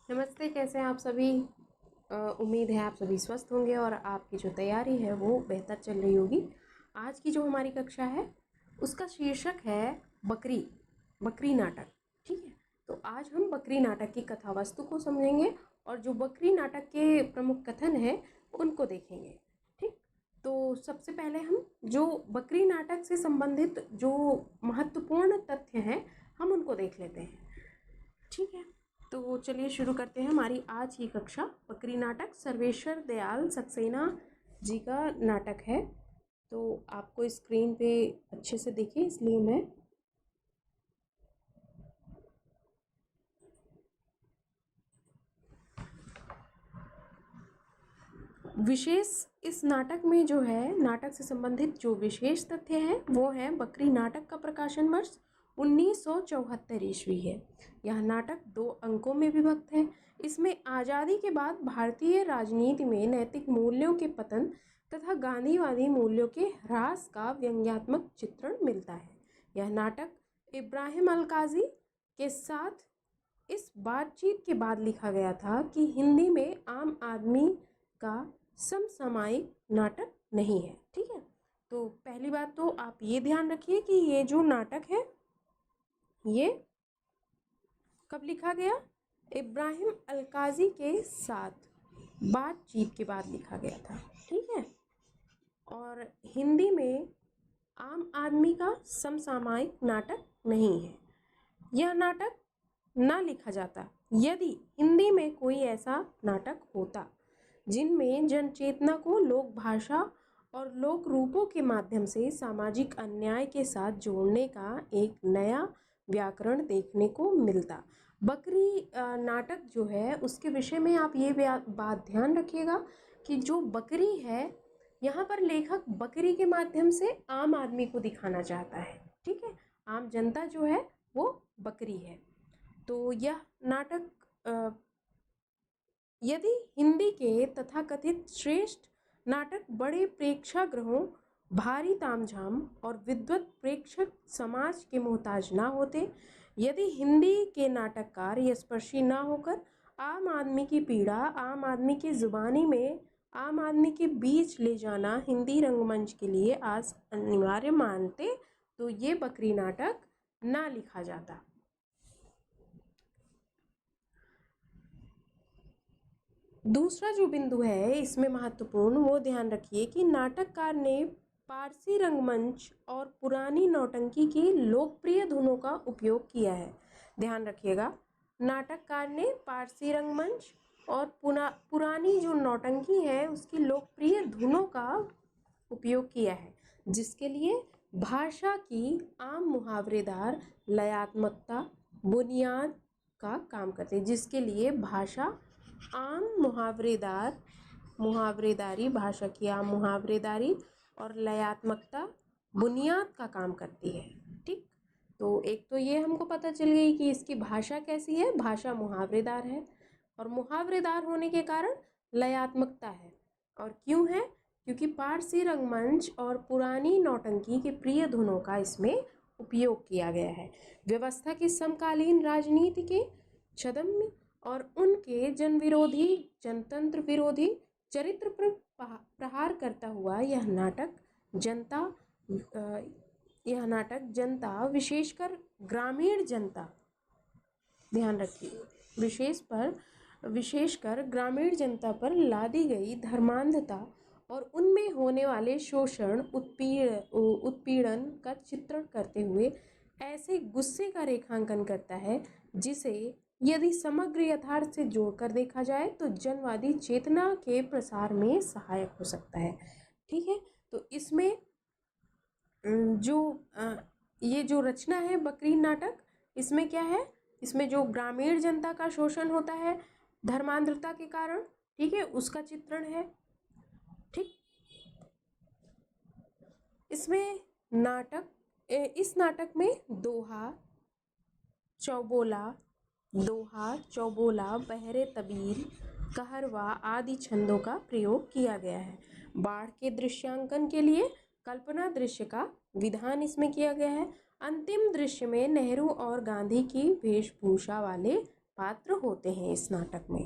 नमस्ते, कैसे हैं आप सभी। उम्मीद है आप सभी स्वस्थ होंगे और आपकी जो तैयारी है वो बेहतर चल रही होगी। आज की जो हमारी कक्षा है उसका शीर्षक है बकरी बकरी नाटक। ठीक है, तो आज हम बकरी नाटक की कथा वस्तु को समझेंगे और जो बकरी नाटक के प्रमुख कथन हैं उनको देखेंगे। ठीक, तो सबसे पहले हम जो बकरी नाटक से संबंधित जो महत्वपूर्ण तथ्य हैं हम उनको देख लेते हैं। ठीक है, तो चलिए शुरू करते हैं हमारी आज की कक्षा। बकरी नाटक सर्वेश्वर दयाल सक्सेना जी का नाटक है। तो आपको स्क्रीन पे अच्छे से दिखे इसलिए मैं विशेष इस नाटक में जो है नाटक से संबंधित जो विशेष तथ्य हैं वो है बकरी नाटक का प्रकाशन वर्ष 1974 ईस्वी है। यह नाटक 2 अंकों में विभक्त है। इसमें आज़ादी के बाद भारतीय राजनीति में नैतिक मूल्यों के पतन तथा गांधीवादी मूल्यों के ह्रास का व्यंग्यात्मक चित्रण मिलता है। यह नाटक इब्राहिम अलकाजी के साथ इस बातचीत के बाद लिखा गया था कि हिंदी में आम आदमी का समसामयिक नाटक नहीं है। ठीक है, तो पहली बात तो आप ये ध्यान रखिए कि ये जो नाटक है ये कब लिखा गया? इब्राहिम अलकाजी के साथ बातचीत के बाद लिखा गया था। ठीक है, और हिंदी में आम आदमी का समसामयिक नाटक नहीं है। यह नाटक ना लिखा जाता यदि हिंदी में कोई ऐसा नाटक होता जिनमें जनचेतना को लोक भाषा और लोक रूपों के माध्यम से सामाजिक अन्याय के साथ जोड़ने का एक नया व्याकरण देखने को मिलता। बकरी नाटक जो है उसके विषय में आप ये बात ध्यान रखिएगा कि जो बकरी है यहाँ पर लेखक बकरी के माध्यम से आम आदमी को दिखाना चाहता है। ठीक है, आम जनता जो है वो बकरी है। तो यह नाटक यदि हिंदी के तथाकथित श्रेष्ठ नाटक बड़े प्रेक्षागृहों, भारी तामझाम और विद्वत प्रेक्षक समाज के मोहताज ना होते, यदि हिंदी के नाटककार यशस्वी ना होकर आम आदमी की पीड़ा आम आदमी की जुबानी में आम आदमी के बीच ले जाना हिंदी रंगमंच के लिए आज अनिवार्य मानते तो ये बकरी नाटक ना लिखा जाता। दूसरा जो बिंदु है इसमें महत्वपूर्ण वो ध्यान रखिए कि नाटककार ने पारसी रंगमंच और पुरानी नौटंकी की लोकप्रिय धुनों का उपयोग किया है। ध्यान रखिएगा, नाटककार ने पारसी रंगमंच और पुरानी जो नौटंकी है उसकी लोकप्रिय धुनों का उपयोग किया है, जिसके लिए भाषा की आम मुहावरेदार लयात्मकता बुनियाद का काम करते हैं, जिसके लिए भाषा आम मुहावरेदारी भाषा की आम मुहावरेदारी और लयात्मकता बुनियाद का काम करती है। ठीक, तो एक तो ये हमको पता चल गई कि इसकी भाषा कैसी है, भाषा मुहावरेदार है और मुहावरेदार होने के कारण लयात्मकता है। और क्यों है? क्योंकि पारसी रंगमंच और पुरानी नौटंकी के प्रिय धुनों का इसमें उपयोग किया गया है। व्यवस्था की समकालीन राजनीति के छद्म और उनके जन विरोधी जनतंत्र विरोधी चरित्र पर प्रहार करता हुआ यह नाटक जनता विशेषकर ग्रामीण जनता, ध्यान रखिए, विशेषकर ग्रामीण जनता पर लादी गई धर्मांधता और उनमें होने वाले शोषण उत्पीड़न का चित्रण करते हुए ऐसे गुस्से का रेखांकन करता है जिसे यदि समग्र यथार्थ से जोड़कर देखा जाए तो जनवादी चेतना के प्रसार में सहायक हो सकता है। ठीक है, तो इसमें ये जो रचना है बकरी नाटक, इसमें क्या है, इसमें जो ग्रामीण जनता का शोषण होता है धर्मांधता के कारण, ठीक है, उसका चित्रण है। ठीक, इसमें इस नाटक में दोहा चौबोला बहरे तबीर कहरवा आदि छंदों का प्रयोग किया गया है। बाढ़ के दृश्यांकन के लिए कल्पना दृश्य का विधान इसमें किया गया है। अंतिम दृश्य में नेहरू और गांधी की वेशभूषा वाले पात्र होते हैं इस नाटक में।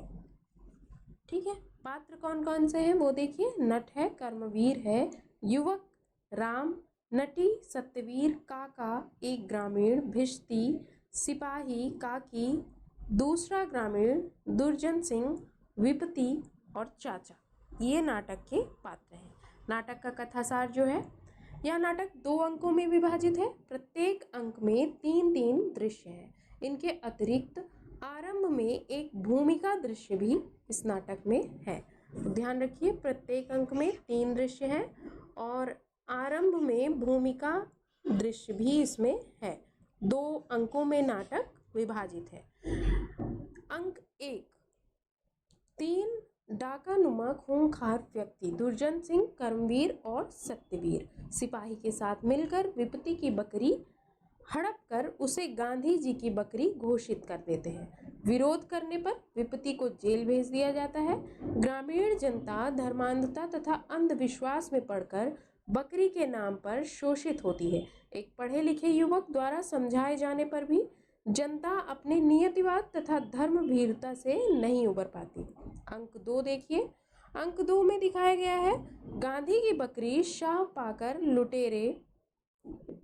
ठीक है, पात्र कौन कौन से हैं वो देखिए। नट है, कर्मवीर है, युवक, राम, नटी, सत्यवीर, काका, एक ग्रामीण, भिश्ती, सिपाही, काकी, दूसरा ग्रामीण, दुर्जन सिंह, विपति और चाचा, ये नाटक के पात्र हैं। नाटक का कथासार जो है, यह नाटक 2 अंकों में विभाजित है। प्रत्येक अंक में 3-3 दृश्य हैं। इनके अतिरिक्त आरंभ में एक भूमिका दृश्य भी इस नाटक में है। ध्यान रखिए, प्रत्येक अंक में 3 दृश्य हैं और आरंभ में भूमिका दृश्य भी इसमें है। 2 अंकों में नाटक विभाजित है। अंक 1, 3 डाकानुमा खूंखार व्यक्ति दुर्जन सिंह, कर्मवीर और सत्यवीर सिपाही के साथ मिलकर विपत्ति की बकरी हड़प कर उसे गांधी जी की बकरी घोषित कर देते हैं। विरोध करने पर विपत्ति को जेल भेज दिया जाता है। ग्रामीण जनता धर्मांधता तथा अंधविश्वास में पड़कर बकरी के नाम पर शोषित होती है। एक पढ़े लिखे युवक द्वारा समझाए जाने पर भी जनता अपने नियतिवाद तथा धर्म भीरुता से नहीं उबर पाती। अंक 2 देखिए। अंक 2 में दिखाया गया है, गांधी की बकरी शाह पाकर लुटेरे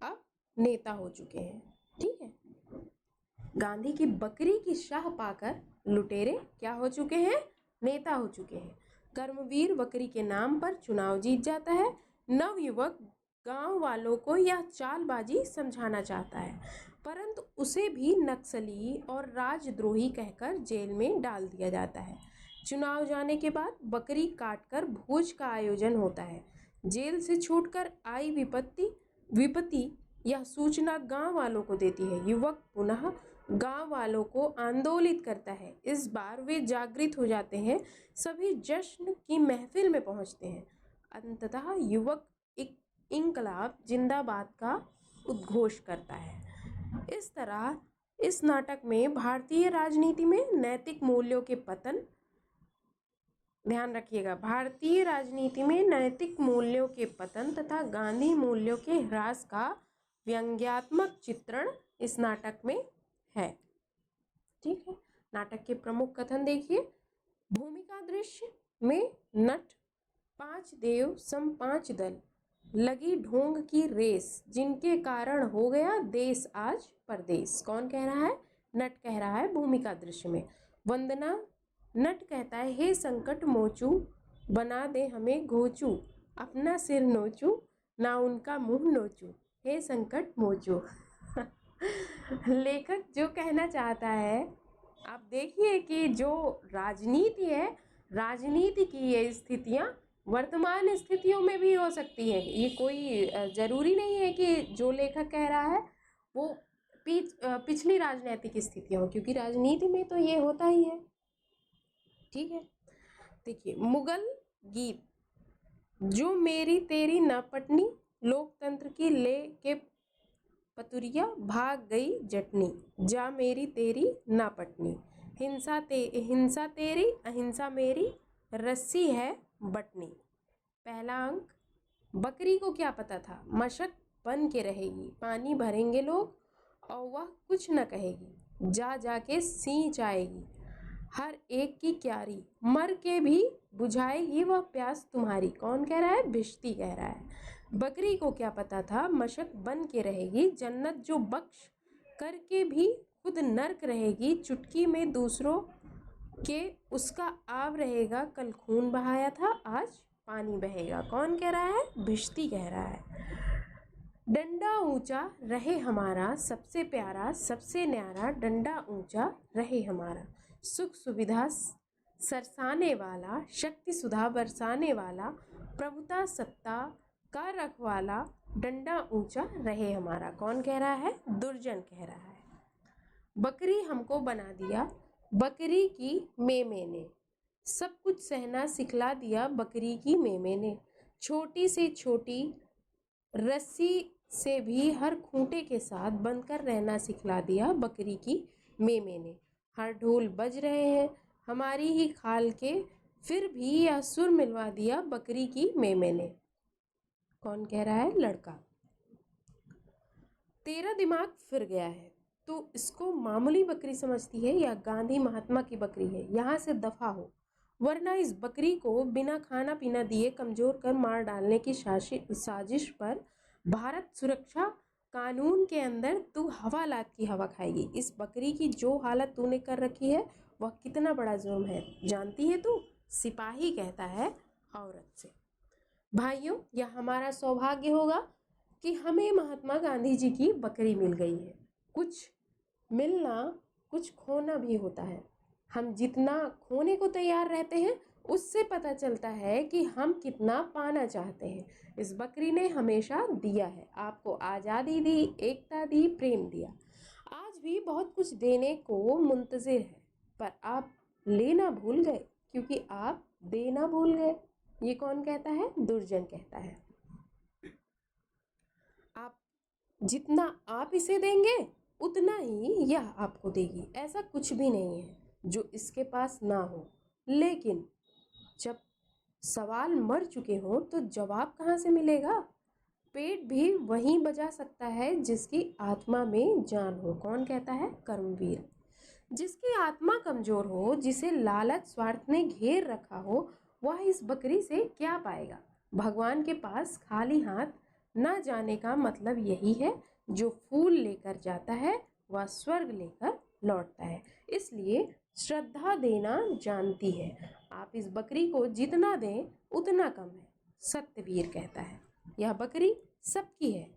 अब नेता हो चुके हैं। ठीक है, गांधी की बकरी की शाह पाकर लुटेरे क्या हो चुके हैं? नेता हो चुके हैं। कर्मवीर बकरी के नाम पर चुनाव जीत जाता है। नवयुवक गांव वालों को यह चालबाजी समझाना चाहता है, परंतु उसे भी नक्सली और राजद्रोही कहकर जेल में डाल दिया जाता है। चुनाव जाने के बाद बकरी काटकर भोज का आयोजन होता है। जेल से छूटकर आई विपत्ति यह सूचना गांव वालों को देती है। युवक पुनः गांव वालों को आंदोलित करता है। इस बार वे जागृत हो जाते हैं। सभी जश्न की महफिल में पहुंचते हैं। अंततः युवक एक इंकलाब जिंदाबाद का उद्घोष करता है। इस तरह इस नाटक में भारतीय राजनीति में नैतिक मूल्यों के पतन, ध्यान रखिएगा, भारतीय राजनीति में नैतिक मूल्यों के पतन तथा गांधी मूल्यों के ह्रास का व्यंग्यात्मक चित्रण इस नाटक में है। ठीक है, नाटक के प्रमुख कथन देखिए। भूमिका दृश्य में नट 5 देव सम 5 दल, लगी ढोंग की रेस, जिनके कारण हो गया देश आज परदेश। कौन कह रहा है? नट कह रहा है भूमिका दृश्य में। वंदना, नट कहता है, हे संकट मोचू, बना दे हमें घोचू, अपना सिर नोचू ना उनका मुंह नोचू, हे संकट मोचू। लेखक जो कहना चाहता है, आप देखिए कि जो राजनीति है, राजनीति की ये स्थितियां वर्तमान स्थितियों में भी हो सकती है। ये कोई जरूरी नहीं है कि जो लेखक कह रहा है वो पिछली राजनीतिक स्थितियां हो, क्योंकि राजनीति में तो ये होता ही है। ठीक है, देखिए, मुगल गीत, जो मेरी तेरी ना पटनी, लोकतंत्र की ले के पतुरिया, भाग गई जटनी, जा मेरी तेरी ना पटनी, हिंसा तेरी अहिंसा मेरी, रस्सी है बटनी। पहला अंक, बकरी को क्या पता था मशक बन के रहेगी, पानी भरेंगे लोग और वह कुछ न कहेगी, जा जाके सींच आएगी हर एक की क्यारी, मर के भी बुझाएगी वह प्यास तुम्हारी। कौन कह रहा है? भिश्ती कह रहा है। बकरी को क्या पता था मशक बन के रहेगी, जन्नत जो बख्श करके भी खुद नर्क रहेगी, चुटकी में दूसरों के उसका आव रहेगा, कल खून बहाया था आज पानी बहेगा। कौन कह रहा है? भिश्ती कह रहा है। डंडा ऊंचा रहे हमारा, सबसे प्यारा सबसे न्यारा, डंडा ऊंचा रहे हमारा, सुख सुविधा सरसाने वाला, शक्ति सुधा बरसाने वाला, प्रभुता सत्ता का रखवाला, डंडा ऊंचा रहे हमारा। कौन कह रहा है? दुर्जन कह रहा है। बकरी हमको बना दिया, बकरी की मेमे ने, सब कुछ सहना सिखला दिया, बकरी की मेमे ने, छोटी से छोटी रस्सी से भी हर खूंटे के साथ बंधकर रहना सिखला दिया, बकरी की मेमे ने। हर ढोल बज रहे हैं हमारी ही खाल के, फिर भी यह सुर मिलवा दिया, बकरी की मेमे ने। कौन कह रहा है? लड़का। तेरा दिमाग फिर गया है, तो इसको मामूली बकरी समझती है या गांधी महात्मा की बकरी है? यहाँ से दफा हो, वरना इस बकरी को बिना खाना पीना दिए कमजोर कर मार डालने की साजिश पर भारत सुरक्षा कानून के अंदर तू हवालात की हवा खाएगी। इस बकरी की जो हालत तूने कर रखी है वह कितना बड़ा जुर्म है, जानती है तू? सिपाही कहता है औरत से। भाइयों, यह हमारा सौभाग्य होगा कि हमें महात्मा गांधी जी की बकरी मिल गई है। कुछ मिलना कुछ खोना भी होता है। हम जितना खोने को तैयार रहते हैं उससे पता चलता है कि हम कितना पाना चाहते हैं। इस बकरी ने हमेशा दिया है, आपको आज़ादी दी, एकता दी, प्रेम दिया। आज भी बहुत कुछ देने को मुंतजिर है, पर आप लेना भूल गए क्योंकि आप देना भूल गए। ये कौन कहता है? दुर्जन कहता है। आप जितना आप इसे देंगे उतना ही यह आपको देगी। ऐसा कुछ भी नहीं है जो इसके पास ना हो। लेकिन जब सवाल मर चुके हो तो जवाब कहाँ से मिलेगा? पेट भी वहीं बजा सकता है जिसकी आत्मा में जान हो। कौन कहता है? कर्मवीर। जिसकी आत्मा कमजोर हो, जिसे लालच स्वार्थ ने घेर रखा हो, वह इस बकरी से क्या पाएगा? भगवान के पास खाली हाथ ना जाने का मतलब यही है। जो फूल लेकर जाता है वह स्वर्ग लेकर लौटता है। इसलिए श्रद्धा देना जानती है। आप इस बकरी को जितना दें उतना कम है। सत्यवीर कहता है यह बकरी सबकी है,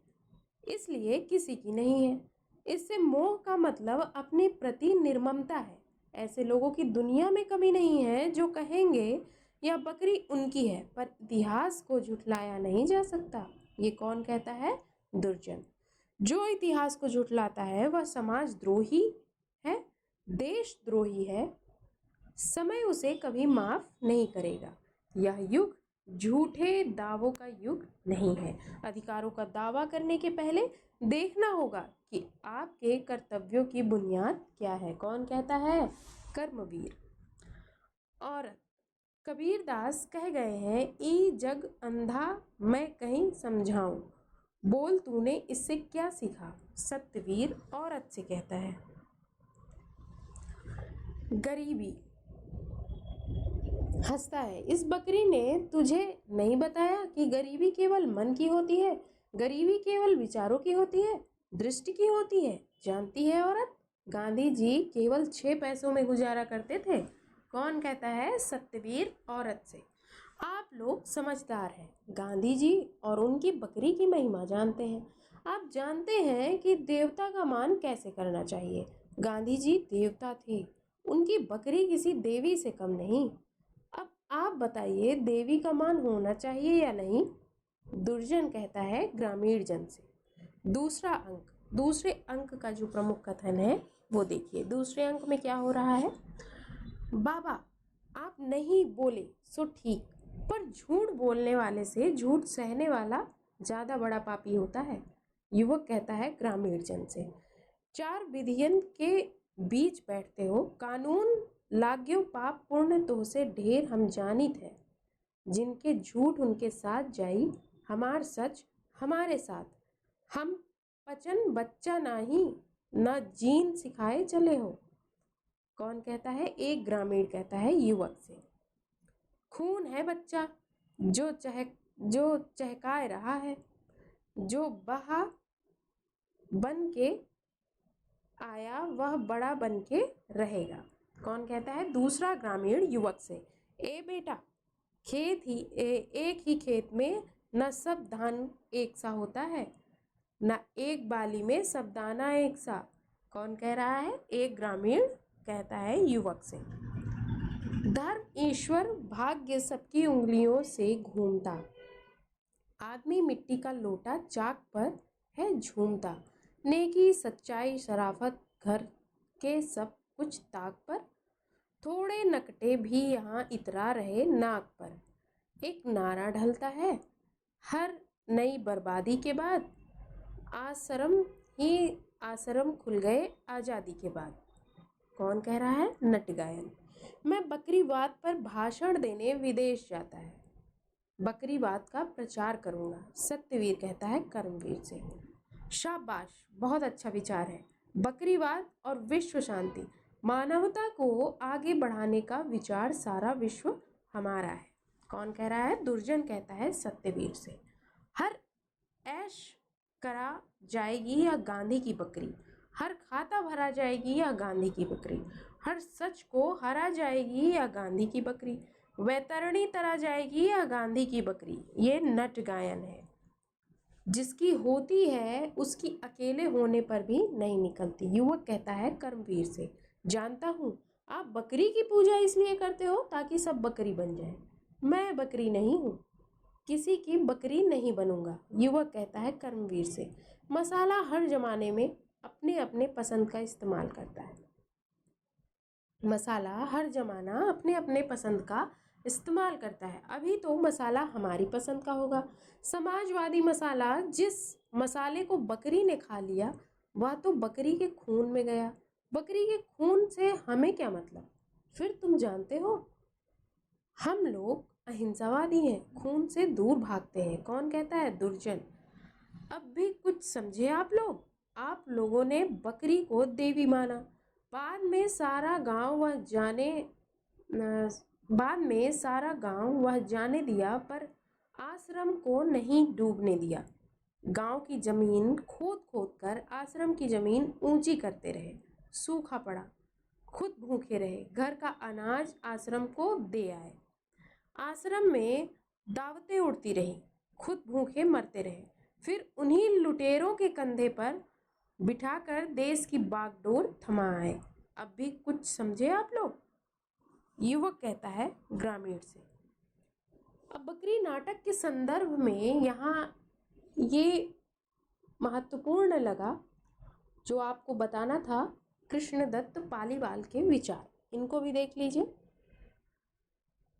इसलिए किसी की नहीं है। इससे मोह का मतलब अपने प्रति निर्ममता है। ऐसे लोगों की दुनिया में कमी नहीं है जो कहेंगे यह बकरी उनकी है, पर इतिहास को झुठलाया नहीं जा सकता। ये कौन कहता है? दुर्जन। जो इतिहास को झुठलाता है वह समाजद्रोही है, देशद्रोही है। समय उसे कभी माफ नहीं करेगा। यह युग झूठे दावों का युग नहीं है। अधिकारों का दावा करने के पहले देखना होगा कि आपके कर्तव्यों की बुनियाद क्या है। कौन कहता है? कर्मवीर। और कबीरदास कह गए हैं, ई जग अंधा मैं कहीं समझाऊं। बोल तूने इससे क्या सीखा? सत्यवीर औरत से कहता है। गरीबी हंसता है। इस बकरी ने तुझे नहीं बताया कि गरीबी केवल मन की होती है, गरीबी केवल विचारों की होती है, दृष्टि की होती है। जानती है औरत, गांधी जी केवल 6 पैसों में गुजारा करते थे। कौन कहता है? सत्यवीर औरत से। आप लोग समझदार हैं। गांधी जी और उनकी बकरी की महिमा जानते हैं। आप जानते हैं कि देवता का मान कैसे करना चाहिए। गांधी जी देवता थे, उनकी बकरी किसी देवी से कम नहीं। अब आप बताइए, देवी का मान होना चाहिए या नहीं? दुर्जन कहता है ग्रामीण जन से। दूसरे अंक का जो प्रमुख कथन है वो देखिए। दूसरे अंक में क्या हो रहा है? बाबा, आप नहीं बोले सो ठीक, पर झूठ बोलने वाले से झूठ सहने वाला ज्यादा बड़ा पापी होता है। युवक कहता है ग्रामीण जन से। 4 विधियन के बीच बैठते हो, कानून लाग्यो पाप पूर्ण तो से ढेर हम जानित है। जिनके झूठ उनके साथ जाई, हमार सच हमारे साथ। हम पचन बच्चा नाही, न जीन सिखाए चले हो। कौन कहता है? एक ग्रामीण कहता है युवक से। खून है बच्चा जो चहकाए रहा है, जो बहा बन के आया वह बड़ा बन के रहेगा। कौन कहता है? दूसरा ग्रामीण युवक से। ए बेटा, एक ही खेत में न सब धान एक सा होता है, न एक बाली में सब दाना एक सा। कौन कह रहा है? एक ग्रामीण कहता है युवक से। धर्म, ईश्वर, भाग्य सबकी उंगलियों से घूमता। आदमी मिट्टी का लोटा चाक पर है झूमता। नेकी, सच्चाई, शराफत, घर के सब कुछ ताक पर। थोड़े नकटे भी यहाँ इतरा रहे नाक पर। एक नारा ढलता है हर नई बर्बादी के बाद। आश्रम खुल गए आज़ादी के बाद। कौन कह रहा है? नटगायन। मैं बकरीवाद पर भाषण देने विदेश जाता है, बकरीवाद का प्रचार करूंगा। सत्यवीर कहता है कर्मवीर से। शाबाश, बहुत अच्छा विचार है। बकरीवाद और विश्व शांति। मानवता को आगे बढ़ाने का विचार, सारा विश्व हमारा है। कौन कह रहा है? दुर्जन कहता है सत्यवीर से। हर ऐश करा जाएगी या गांधी की बकरी, हर खाता भरा जाएगी या गांधी की बकरी, हर सच को हरा जाएगी या गांधी की बकरी, वैतरणी तरा जाएगी या गांधी की बकरी। ये नट गायन है। जिसकी होती है उसकी अकेले होने पर भी नहीं निकलती। युवक कहता है कर्मवीर से, जानता हूँ आप बकरी की पूजा इसलिए करते हो ताकि सब बकरी बन जाए। मैं बकरी नहीं हूँ, किसी की बकरी नहीं बनूंगा। युवक कहता है कर्मवीर से, मसाला हर जमाने में अपने अपने पसंद का इस्तेमाल करता है। मसाला हर जमाना अपने अपने पसंद का इस्तेमाल करता है। अभी तो मसाला हमारी पसंद का होगा। समाजवादी मसाला, जिस मसाले को बकरी ने खा लिया वह तो बकरी के खून में गया। बकरी के खून से हमें क्या मतलब? फिर तुम जानते हो हम लोग अहिंसावादी हैं, खून से दूर भागते हैं। कौन कहता है? दुर्जन। अब भी कुछ समझे आप लोग? आप लोगों ने बकरी को देवी माना, बाद में सारा गांव वह जाने दिया, पर आश्रम को नहीं डूबने दिया। गांव की जमीन खोद खोद कर आश्रम की जमीन ऊंची करते रहे। सूखा पड़ा, खुद भूखे रहे, घर का अनाज आश्रम को दे आए। आश्रम में दावतें उड़ती रही, खुद भूखे मरते रहे। फिर उन्हीं लुटेरों के कंधे पर बिठाकर देश की बागडोर थमा आए। अब भी कुछ समझे आप लोग? युवक कहता है ग्रामीण से। अब बकरी नाटक के संदर्भ में यहाँ ये महत्वपूर्ण लगा जो आपको बताना था, कृष्णदत्त पालीवाल के विचार। इनको भी देख लीजिए।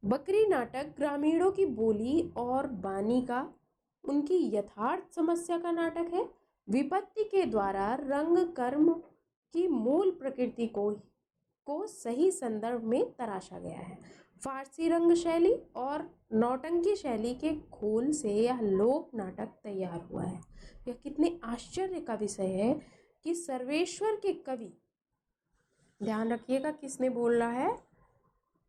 बकरी नाटक ग्रामीणों की बोली और वाणी का, उनकी यथार्थ समस्या का नाटक है। विपत्ति के द्वारा रंग कर्म की मूल प्रकृति को सही संदर्भ में तराशा गया है। फारसी रंग शैली और नौटंकी शैली के घोल से यह लोक नाटक तैयार हुआ है। यह कितने आश्चर्य का विषय है कि सर्वेश्वर के कवि, ध्यान रखिएगा किसने बोल रहा है?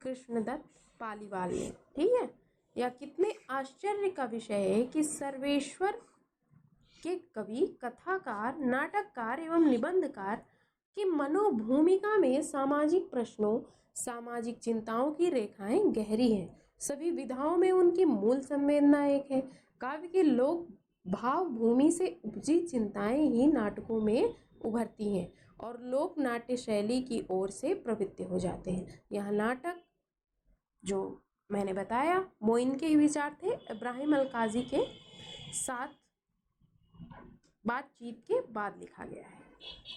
कृष्णदत्त पालीवाल ने। ठीक है, यह कितने आश्चर्य का विषय है कि सर्वेश्वर के कवि, कथाकार, नाटककार एवं निबंधकार की मनोभूमिका में सामाजिक प्रश्नों, सामाजिक चिंताओं की रेखाएं गहरी हैं। सभी विधाओं में उनकी मूल संवेदना एक है। काव्य के लोक भाव भूमि से उपजी चिंताएं ही नाटकों में उभरती हैं और लोक नाट्य शैली की ओर से प्रवृत्त हो जाते हैं। यह नाटक जो मैंने बताया वो इनके ही विचार थे। इब्राहिम अल-काजी के साथ बातचीत के बाद लिखा गया है।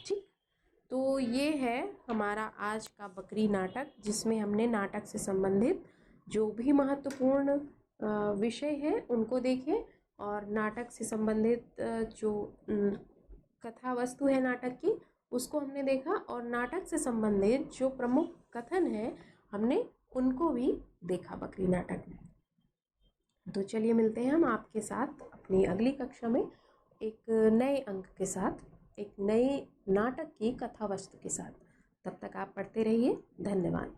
ठीक, तो ये है हमारा आज का बकरी नाटक, जिसमें हमने नाटक से संबंधित जो भी महत्वपूर्ण विषय हैं उनको देखे और नाटक से संबंधित जो कथा वस्तु है नाटक की उसको हमने देखा, और नाटक से संबंधित जो प्रमुख कथन है हमने उनको भी देखा बकरी नाटक में। तो चलिए मिलते हैं हम आपके साथ अपनी अगली कक्षा में एक नए अंक के साथ, एक नए नाटक की कथा वस्तु के साथ। तब तक आप पढ़ते रहिए। धन्यवाद।